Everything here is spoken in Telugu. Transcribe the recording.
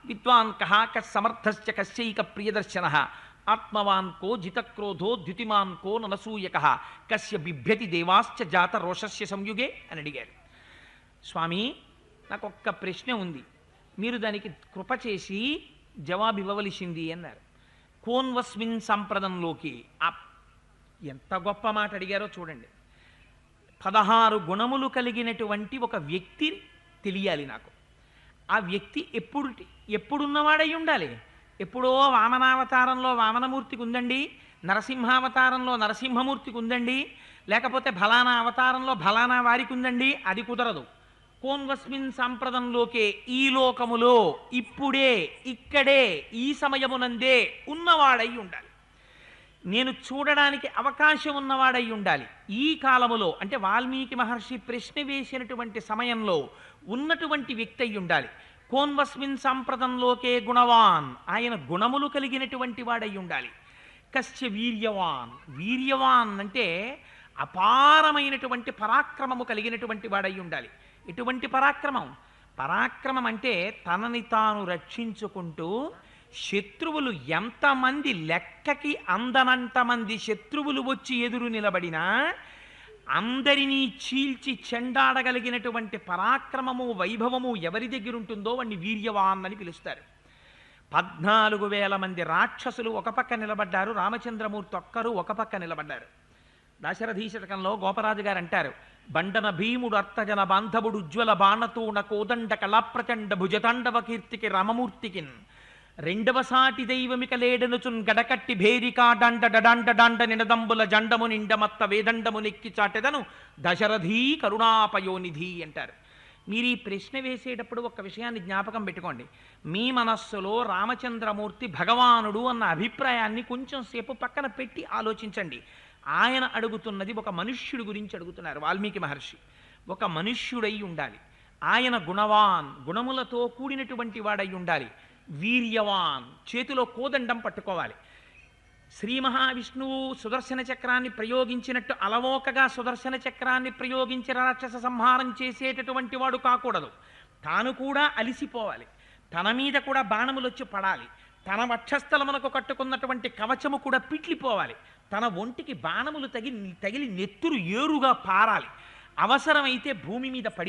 విద్వాన్ కహ కస్సమర్థశ్చ కశ్చైక ప్రియదర్శన ఆత్మవాన్ కో జితక్రోధో ద్యుతిమాన్ కో ననసూయక కస్య బిభ్యతి దేవాశ్చ జాత రోషస్య సంయుగే అని అడిగారు. స్వామి, నాకు ఒక్క ప్రశ్న ఉంది, మీరు దానికి కృప చేసి జవాబు ఇవ్వవలసింది అన్నారు. కోన్వస్మిన్ సంప్రదంలోకి. ఎంత గొప్ప మాట అడిగారో చూడండి. 16 గుణములు కలిగినటువంటి ఒక వ్యక్తి తెలియాలి నాకు. ఆ వ్యక్తి ఎప్పుడున్నవాడై ఉండాలి? ఎప్పుడో వామనావతారంలో వామనమూర్తికి ఉందండి, నరసింహావతారంలో నరసింహమూర్తికి ఉందండి, లేకపోతే ఫలానా అవతారంలో ఫలానా వారికి ఉందండి, అది కుదరదు. కోన్వస్మిన్ సంప్రదంలోకే, ఈ లోకములో ఇప్పుడే ఇక్కడే ఈ సమయమునందే ఉన్నవాడై ఉండాలి. నేను చూడడానికి అవకాశం ఉన్నవాడై ఉండాలి. ఈ కాలములో అంటే వాల్మీకి మహర్షి ప్రశ్న వేసినటువంటి సమయంలో ఉన్నటువంటి వ్యక్తి అయి ఉండాలి. కోన్వస్మిన్ సంప్రదంలోకే గుణవాన్, ఆయన గుణములు కలిగినటువంటి వాడై ఉండాలి. కస్య వీర్యవాన్, వీర్యవాన్ అంటే అపారమైనటువంటి పరాక్రమము కలిగినటువంటి వాడై ఉండాలి. ఎటువంటి పరాక్రమం? పరాక్రమం అంటే తనని తాను రక్షించుకుంటూ శత్రువులు ఎంతమంది లెక్కకి అందనంతమంది శత్రువులు వచ్చి ఎదురు నిలబడినా అందరినీ చీల్చి చెండాడగలిగినటువంటి పరాక్రమము వైభవము ఎవరి దగ్గర ఉంటుందో వాడిని వీర్యవాన్ అని పిలుస్తారు. 14,000 మంది రాక్షసులు ఒక పక్క నిలబడ్డారు, రామచంద్రమూర్తి ఒక్కరు ఒక పక్క నిలబడ్డారు. దాశరథీ శతకంలో గోపరాజు గారు అంటారు, బండన భీముడు అర్థజన బాంధవుడు ఉజ్వల బాణతూణ కోదండ కళాప్రచండ భుజతాండవ కీర్తికి రామమూర్తికిన్ రెండవ సాటి దైవమిక లేడనుచున్ గడకట్టి భేరికా డండ డడాండ డాండ నినదంబుల జండము నిండమత్త వేదండము నెక్కి చాటెదను దశరథీ కరుణాపయోనిధి అంటారు. మీరు ఈ ప్రశ్న వేసేటప్పుడు ఒక విషయాన్ని జ్ఞాపకం పెట్టుకోండి. మీ మనస్సులో రామచంద్రమూర్తి భగవానుడు అన్న అభిప్రాయాన్ని కొంచెం సేపు పక్కన పెట్టి ఆలోచించండి. ఆయన అడుగుతున్నది ఒక మనుష్యుడి గురించి అడుగుతున్నారు వాల్మీకి మహర్షి. ఒక మనుష్యుడై ఉండాలి. ఆయన గుణవాన్, గుణములతో కూడినటువంటి వాడై ఉండాలి. వీర్యవాన్, చేతిలో కోదండం పట్టుకోవాలి. శ్రీ మహావిష్ణువు సుదర్శన చక్రాన్ని ప్రయోగించినట్టు అలవోకగా సుదర్శన చక్రాన్ని ప్రయోగించి రాక్షస సంహారం చేసేటటువంటి వాడు కాకూడదు. తాను కూడా అలిసిపోవాలి. తన మీద కూడా బాణములు వచ్చి పడాలి. తన వక్షస్థలమునకు కట్టుకున్నటువంటి కవచము కూడా పిట్లిపోవాలి. తన ఒంటికి బాణములు తగిలి నెత్తురు ఏరుగా పారాలి. అవసరమైతే భూమి మీద పడి